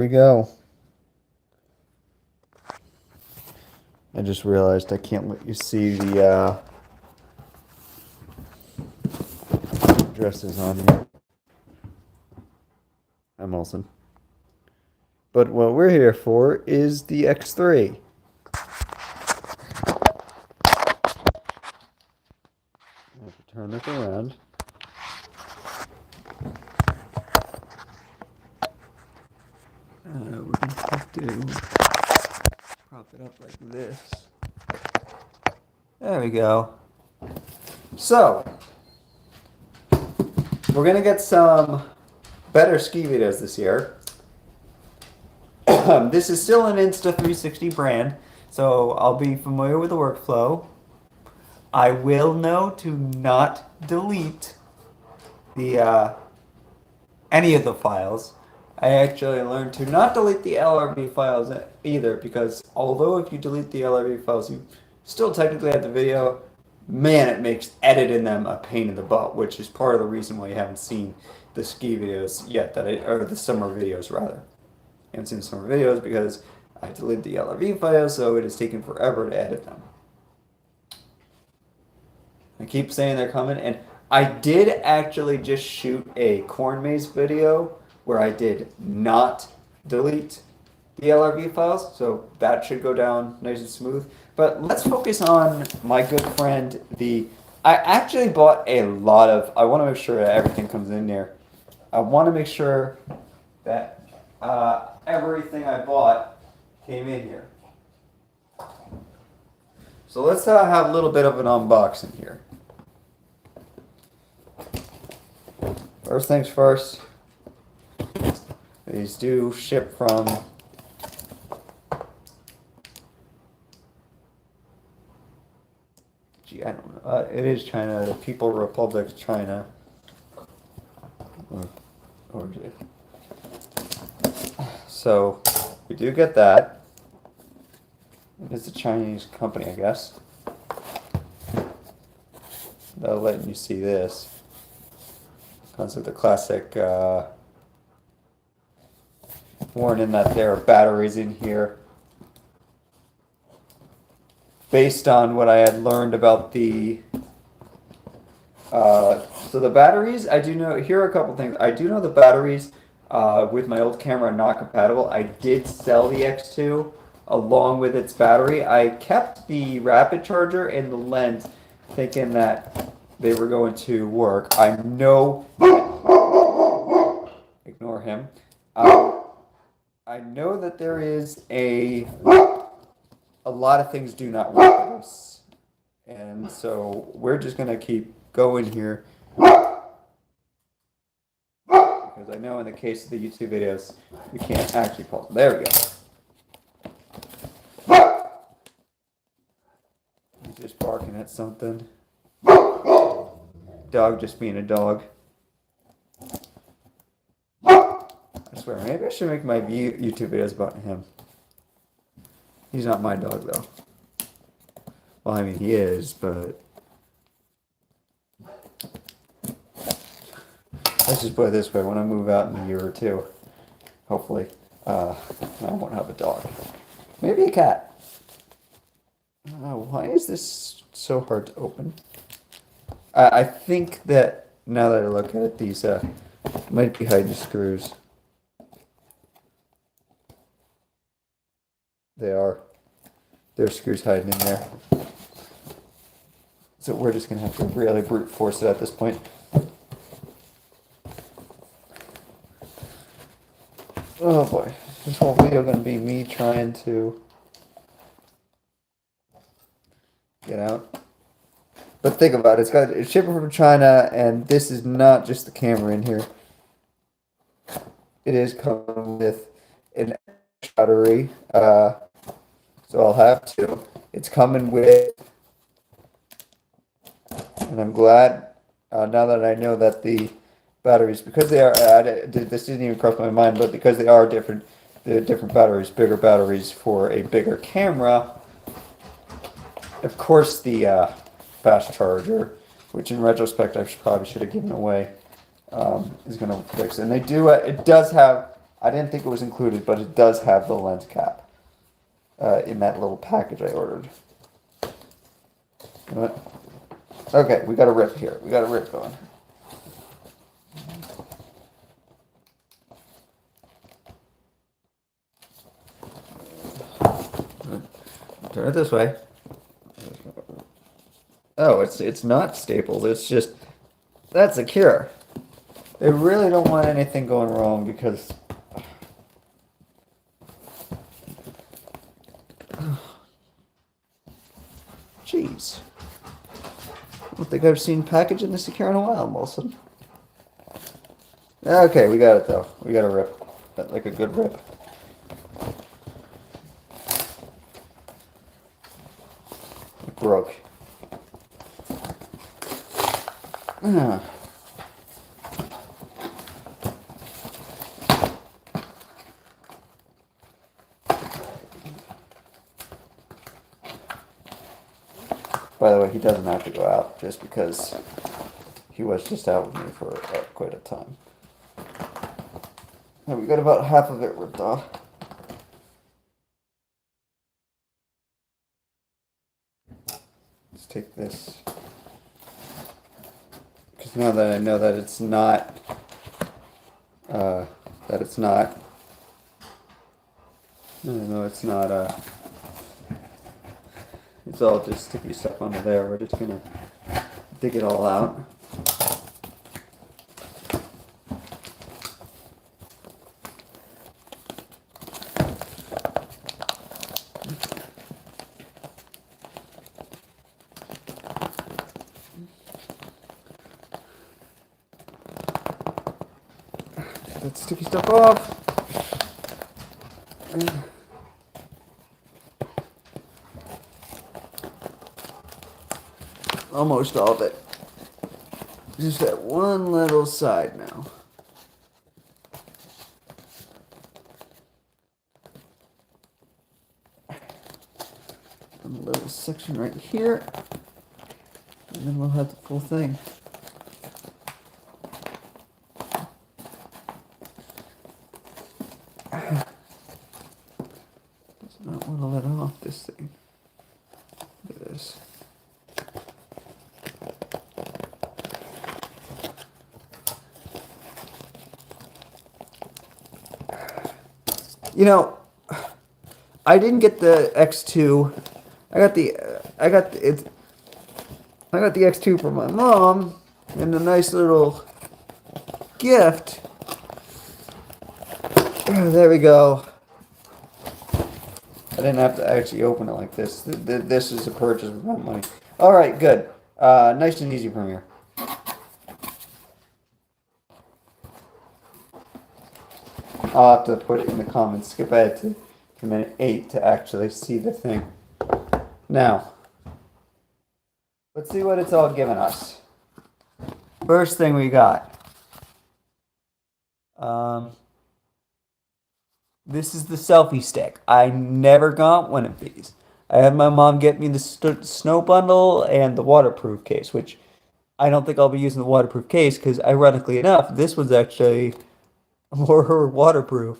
we go. I just realized I can't let you see the dresses on here. I'm Olsen. But what we're here for is the X3. I have to turn this around. We're going to have to prop it up like this. There we go. So, we're going to get some better ski videos this year. This is still an Insta360 brand, so I'll be familiar with the workflow. I will know to not delete the any of the files. I actually learned to not delete the LRV files either, because although if you delete the LRV files, you still technically have the video. Man, it makes editing them a pain in the butt, which is part of the reason why you haven't seen the ski videos yet, or the summer videos rather. You haven't seen the summer videos because I deleted the LRV files, so it has taken forever to edit them. I keep saying they're coming, and I did actually just shoot a corn maze video where I did not delete the LRV files, so that should go down nice and smooth. But let's focus on my good friend, I actually bought a lot of, I want to make sure that everything comes in there. I want to make sure that everything I bought came in here. So let's have a little bit of an unboxing here. First things first, these do ship from I don't know. It is China, the People's Republic of China. Or is it? So we do get that. It's a Chinese company, I guess. They'll let you see this. Comes with the classic warning that there are batteries in here. Based on what I had learned about the so the batteries, I do know, here are a couple things. I do know the batteries with my old camera are not compatible. I did sell the X2 along with its battery. I kept the rapid charger and the lens thinking that they were going to work. I know, ignore him. I know that there is a lot of things do not work with this. And so we're just going to keep going here. Because I know in the case of the YouTube videos, we can't actually pause. There we go. He's just barking at something. Dog just being a dog. I swear, maybe I should make my YouTube videos about him. He's not my dog, though. Well, I mean, he is, but let's just put it this way. When I move out in a year or two, hopefully, I won't have a dog. Maybe a cat. I don't know. Why is this so hard to open? I think that, now that I look at it, these might be hiding screws. They are. There's screws hiding in there. So we're just going to have to really brute force it at this point. Oh boy. This whole video going to be me trying to get out. But think about it. It's shipping from China, and this is not just the camera in here. It is coming with an battery. So I'll have to. It's coming with, and I'm glad now that I know that the batteries, because they are, this didn't even cross my mind, but because they are different, the different batteries, bigger batteries for a bigger camera. Of course, the fast charger, which in retrospect I probably should have given away, is going to fix it. And they do. It does have I didn't think it was included, but it does have the lens cap in that little package I ordered. What? Okay, we got a rip here. We got a rip going. Turn it this way. Oh, it's not stapled. It's just that's secure. They really don't want anything going wrong because jeez. I don't think I've seen packaging this secure in a while, Molson. Okay, we got it though. We got a rip. Like a good rip. It broke. Ah. By the way, he doesn't have to go out just because he was just out with me for quite a time. Now we got about half of it ripped off. Let's take this. Because now that I know that it's not, I know it's not, it's all just sticky stuff under there. We're just gonna dig it all out. Get that sticky stuff off. Almost all of it. Just that one little side now. And a little section right here. And then we'll have the full thing. Does not want to let off this thing. Look at this. You know, I didn't get the X2. I got the X2 from my mom and a nice little gift. There we go. I didn't have to actually open it like this. This is a purchase with my money. All right, good. Nice and easy premiere. I'll have to put it in the comments. Skip ahead to minute 8 to actually see the thing. Now, let's see what it's all given us. First thing we got. This is the selfie stick. I never got one of these. I had my mom get me the snow bundle and the waterproof case, which I don't think I'll be using the waterproof case because, ironically enough, this was actually more waterproof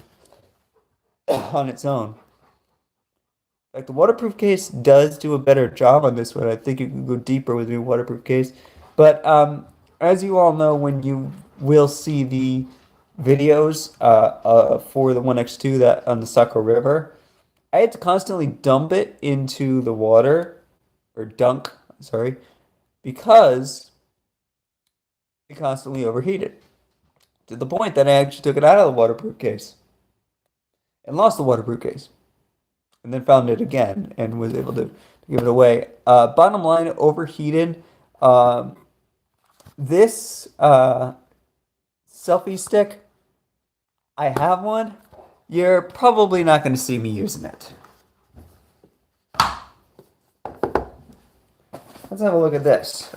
on its own. In fact, the waterproof case does do a better job on this one. I think you can go deeper with the waterproof case. But as you all know, when you will see the videos for the 1X2 that on the Saco River, I had to constantly dump it into the water, or dunk, sorry, because it constantly overheated. To the point that I actually took it out of the waterproof case and lost the waterproof case. And then found it again and was able to give it away. Bottom line, overheated. This selfie stick, I have one. You're probably not going to see me using it. Let's have a look at this.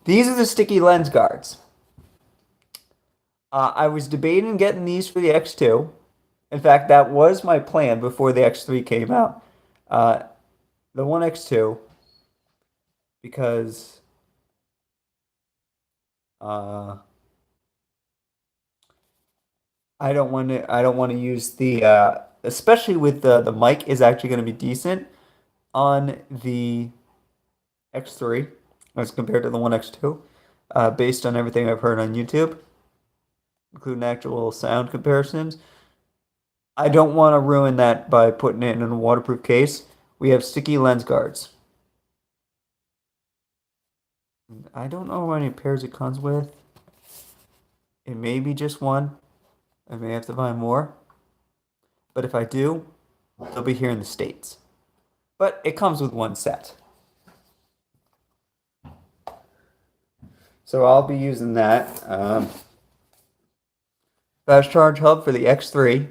These are the sticky lens guards. I was debating getting these for the X2. In fact, that was my plan before the X3 came out. The 1X2, because I don't want to use the especially with the mic is actually going to be decent on the X3 as compared to the One X2, based on everything I've heard on YouTube, including actual sound comparisons. I don't want to ruin that by putting it in a waterproof case. We have sticky lens guards. I don't know how many pairs it comes with. It may be just one. I may have to buy more. But if I do, they'll be here in the States. But it comes with one set. So I'll be using that. Fast charge hub for the X3.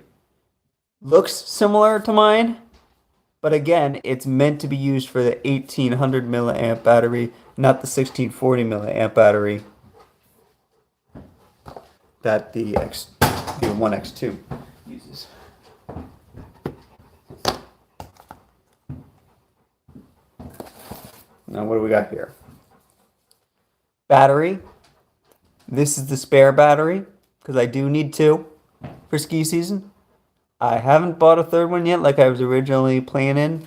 Looks similar to mine, but again, it's meant to be used for the 1800 milliamp battery, not the 1640 milliamp battery that the One X2 uses. Now, what do we got here? Battery. This is the spare battery because I do need two for ski season. I haven't bought a third one yet like I was originally planning.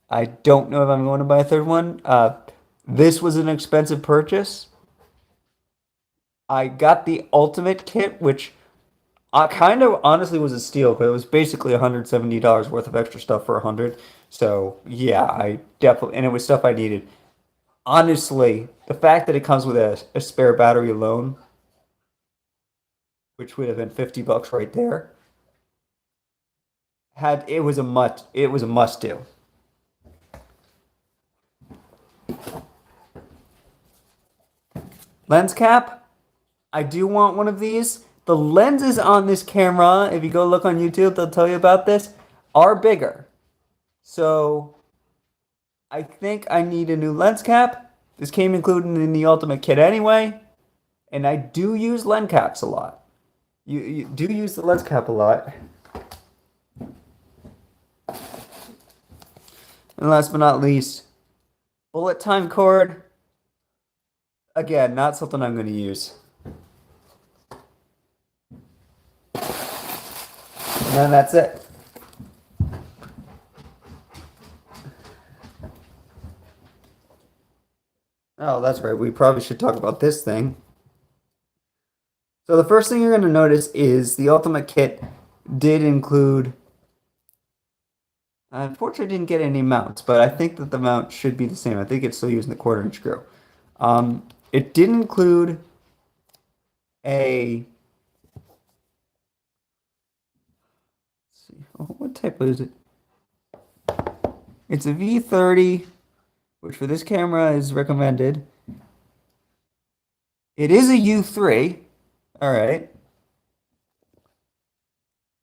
I don't know if I'm going to buy a third one. This was an expensive purchase. I got the ultimate kit, which I kind of honestly was a steal because it was basically $170 worth of extra stuff for 100. So yeah, I definitely, and it was stuff I needed. Honestly, the fact that it comes with a spare battery alone, which would have been 50 bucks right there, it was a must do. Lens cap. I do want one of these. The lenses on this camera, if you go look on YouTube, they'll tell you about this, are bigger. So I think I need a new lens cap. This came included in the ultimate kit anyway. And I do use lens caps a lot. You do use the lens cap a lot. And last but not least, bullet time cord. Again, not something I'm going to use. And then that's it. Oh, that's right. We probably should talk about this thing. So the first thing you're going to notice is the Ultimate Kit did include... I unfortunately didn't get any mounts, but I think that the mount should be the same. I think it's still using the 1/4 inch screw. It did include a... Let's see. Oh, what type is it? It's a V30, which for this camera is recommended. It is a U3. All right.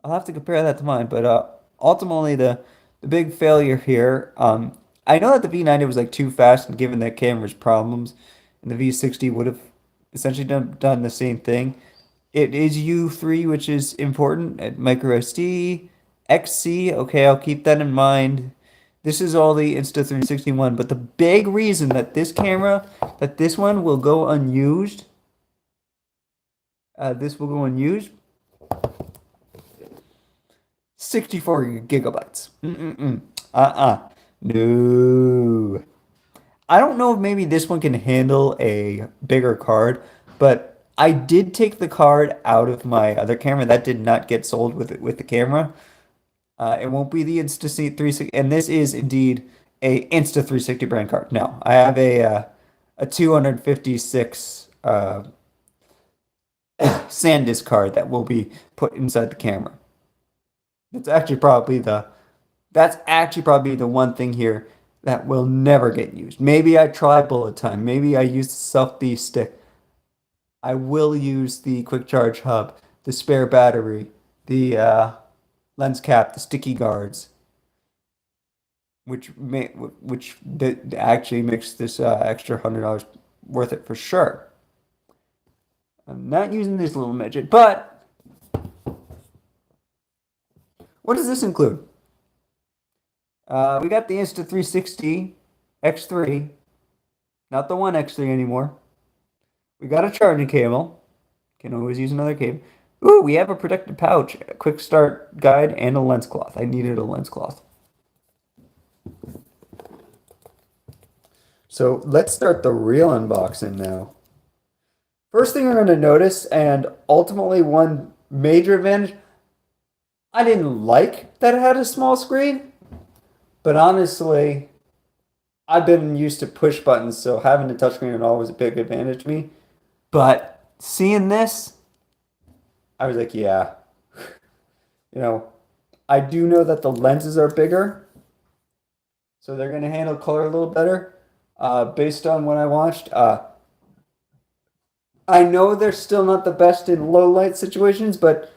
I'll have to compare that to mine, but ultimately the big failure here, I know that the V90 was like too fast and given that camera's problems, and the V60 would have essentially done the same thing. It is U3, which is important at micro SD, XC. Okay, I'll keep that in mind. This is all the Insta361, but the big reason that this one will go unused, this will go unused, 64 gigabytes. No. I don't know if maybe this one can handle a bigger card, but I did take the card out of my other camera. That did not get sold with the camera. It won't be the Insta360, and this is indeed a Insta360 brand card. No, I have a 256 SanDisk card that will be put inside the camera. That's actually probably the one thing here that will never get used. Maybe I try bullet time. Maybe I use the self-D stick. I will use the quick charge hub, the spare battery, the lens cap, the sticky guards, which actually makes this extra $100 worth it for sure. I'm not using this little midget, but what does this include? We got the Insta360 X3, not the One X3 anymore. We got a charging cable. Can always use another cable. Ooh, we have a protected pouch, a quick start guide, and a lens cloth. I needed a lens cloth. So let's start the real unboxing now. First thing you're going to notice, and ultimately one major advantage, I didn't like that it had a small screen, but honestly, I've been used to push buttons, so having a touchscreen is always a big advantage to me. But seeing this, I was like, yeah. You know, I do know that the lenses are bigger, so they're going to handle color a little better. Based on what I watched, I know they're still not the best in low light situations, but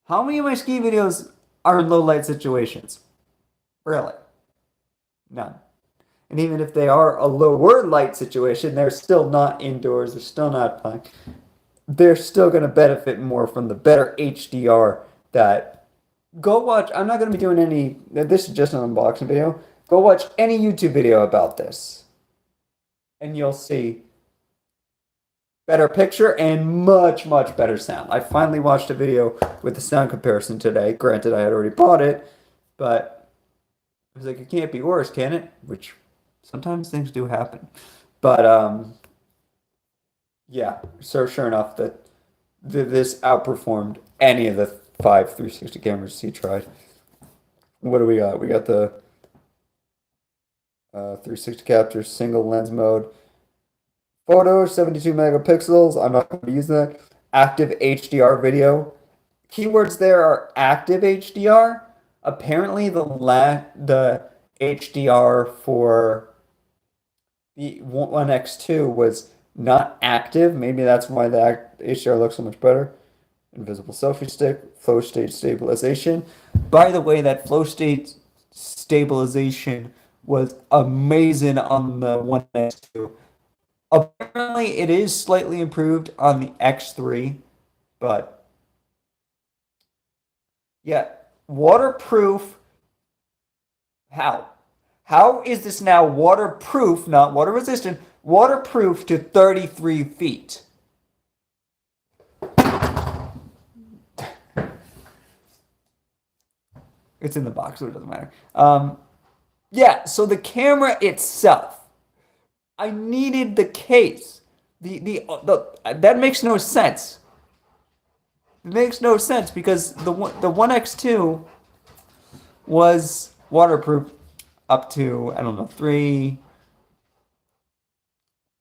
how many of my ski videos are in low light situations? Really? None. And even if they are a lower light situation, they're still not indoors, they're still not fine. They're still going to benefit more from the better HDR that go watch. I'm not going to be doing any, this is just an unboxing video. Go watch any YouTube video about this, and you'll see better picture and much, much better sound. I finally watched a video with the sound comparison today. Granted, I had already bought it, but I was like, it can't be worse, can it? Which sometimes things do happen. But yeah, so sure enough that this outperformed any of the 5 360 cameras he tried. What do we got? We got the 360 capture single lens mode. Photo 72 megapixels. I'm not going to use that. Active HDR video. Keywords there are active HDR. Apparently the HDR for the One X2 was not active. Maybe that's why the HDR looks so much better. Invisible selfie stick, flow state stabilization. By the way, that flow state stabilization was amazing on the One X2. Apparently, it is slightly improved on the X3, but yeah, waterproof. How? How is this now waterproof, not water resistant, waterproof to 33 feet? It's in the box, so it doesn't matter. Yeah, so the camera itself, I needed the case. That makes no sense. It makes no sense because the One X2 was waterproof up to, I don't know, 10.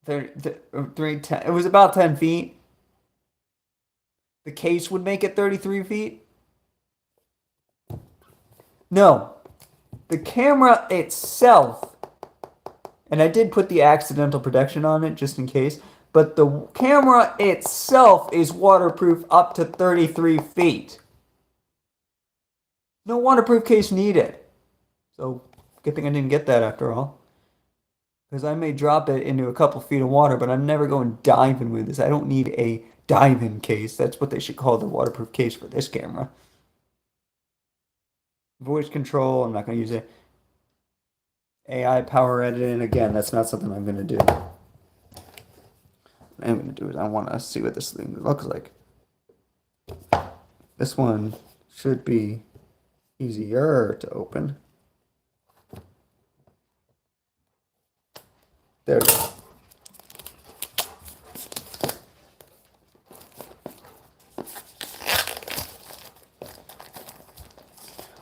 It was about 10 feet. The case would make it 33 feet. No, the camera itself, and I did put the accidental protection on it just in case, but the camera itself is waterproof up to 33 feet. No waterproof case needed. So, good thing I didn't get that after all. Because I may drop it into a couple feet of water, but I'm never going diving with this. I don't need a diving case. That's what they should call the waterproof case for this camera. Voice control, I'm not going to use it. AI power editing, again, that's not something I'm going to do. What I'm going to do is I want to see what this thing looks like. This one should be easier to open. There we go.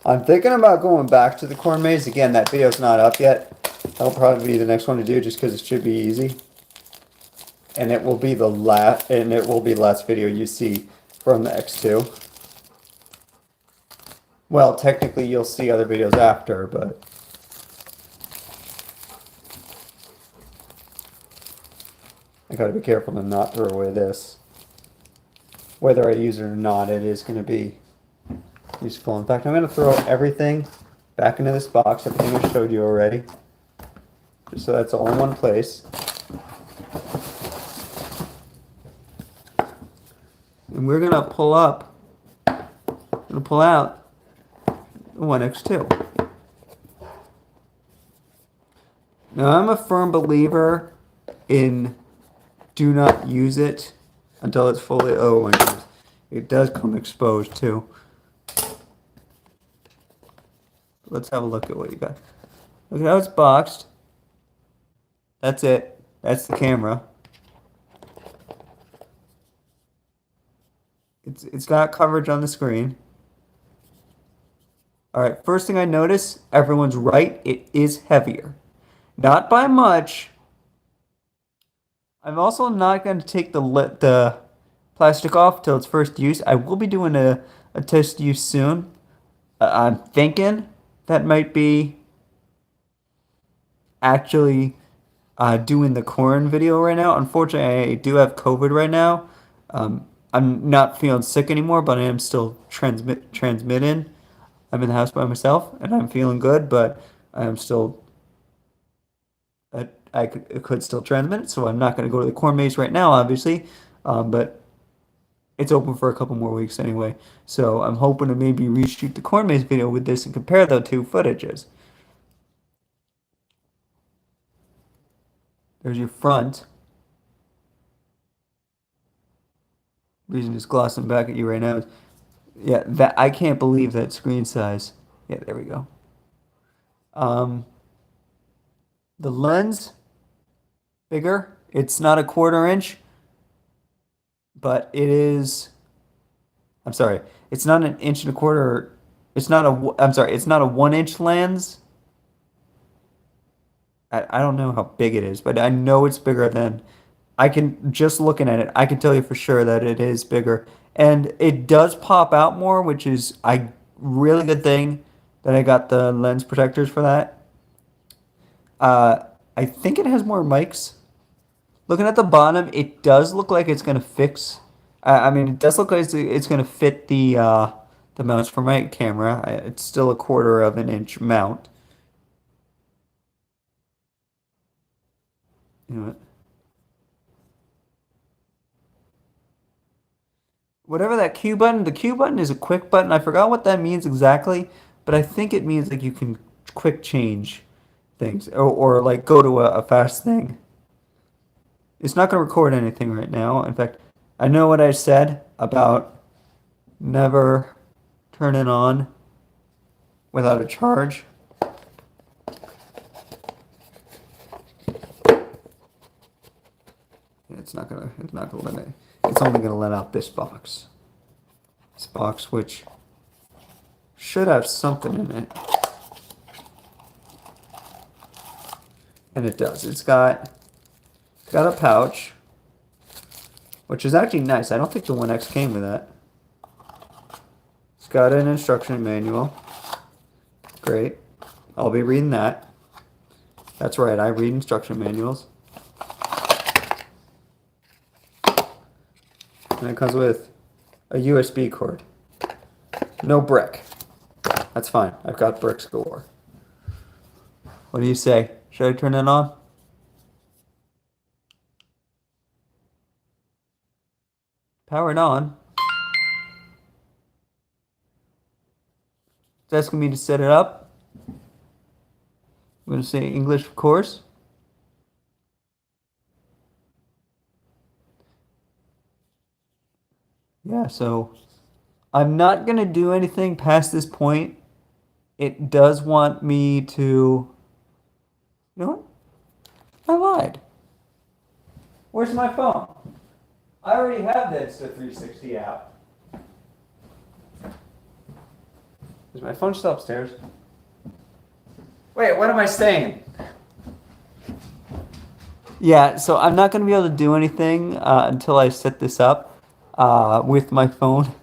I'm thinking about going back to the corn maze. Again, that video's not up yet. That'll probably be the next one to do just because it should be easy. And it will be the last video you see from the X2. Well, technically you'll see other videos after, but I gotta be careful to not throw away this. Whether I use it or not, it is gonna be useful. In fact, I'm going to throw everything back into this box, everything I showed you already, just so that's all in one place. And we're going to pull out the One X2. Now, I'm a firm believer in do not use it until it's fully, oh my goodness. It does come exposed too. Let's have a look at what you got. Look at how it's boxed. That's it. That's the camera. It's got coverage on the screen. All right, first thing I notice, everyone's right. It is heavier. Not by much. I'm also not going to take the plastic off till its first use. I will be doing a test use soon. I'm thinking that might be actually doing the corn video right now. Unfortunately, I do have COVID right now. I'm not feeling sick anymore, but I am still transmitting. I'm in the house by myself, and I'm feeling good, but I am still I could still transmit, so I'm not going to go to the corn maze right now, obviously. But it's open for a couple more weeks anyway. So I'm hoping to maybe reshoot the corn maze video with this and compare the two footages. There's your front. Reason just glossing back at you right now is, yeah, that I can't believe that screen size. Yeah, there we go. Um, the lens bigger. It's not a 1/4 inch, but it is. I'm sorry. It's not an inch and a quarter. It's not a. I'm sorry. It's not a 1 inch lens. I don't know how big it is, but I know it's bigger than. I can just looking at it. I can tell you for sure that it is bigger, and it does pop out more, which is a really good thing that I got the lens protectors for that. Uh, I think it has more mics. Looking at the bottom, it does look like it's gonna fix. I mean, it does look like it's gonna fit the mounts for my camera. It's still a 1/4 inch mount. You know, whatever that Q button, the Q button is a quick button. I forgot what that means exactly, but I think it means like you can quick change things or like go to a fast thing. It's not gonna record anything right now. In fact, I know what I said about never turn it on without a charge. It's not gonna let it. It's only gonna let out this box. This box, which should have something in it. And it does. It's got a pouch, which is actually nice. I don't think the 1X came with that. It's got an instruction manual. Great. I'll be reading that. That's right, I read instruction manuals. And it comes with a USB cord. No brick. That's fine. I've got bricks galore. What do you say? Should I turn it on? Powered on. It's asking me to set it up. I'm going to say English, of course. Yeah, so I'm not going to do anything past this point. It does want me to. You know what? I lied. Where's my phone? I already have the Insta360 app. Is my phone still upstairs? Wait, what am I saying? Yeah, so I'm not going to be able to do anything until I set this up with my phone.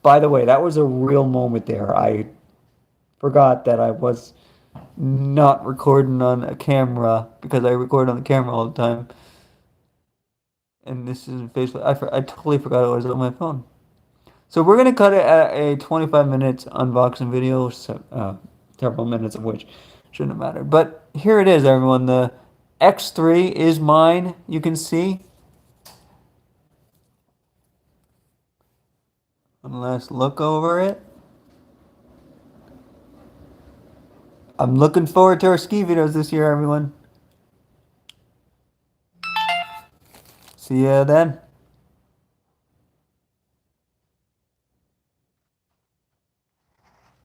By the way, that was a real moment there. I forgot that I was not recording on a camera because I record on the camera all the time. And this isn't Facebook. I totally forgot it was on my phone. So we're going to cut it at a 25 minutes unboxing video, so, several minutes of which shouldn't have mattered. But here it is, everyone. The X3 is mine, you can see. One last look over it. I'm looking forward to our ski videos this year, everyone. See ya then.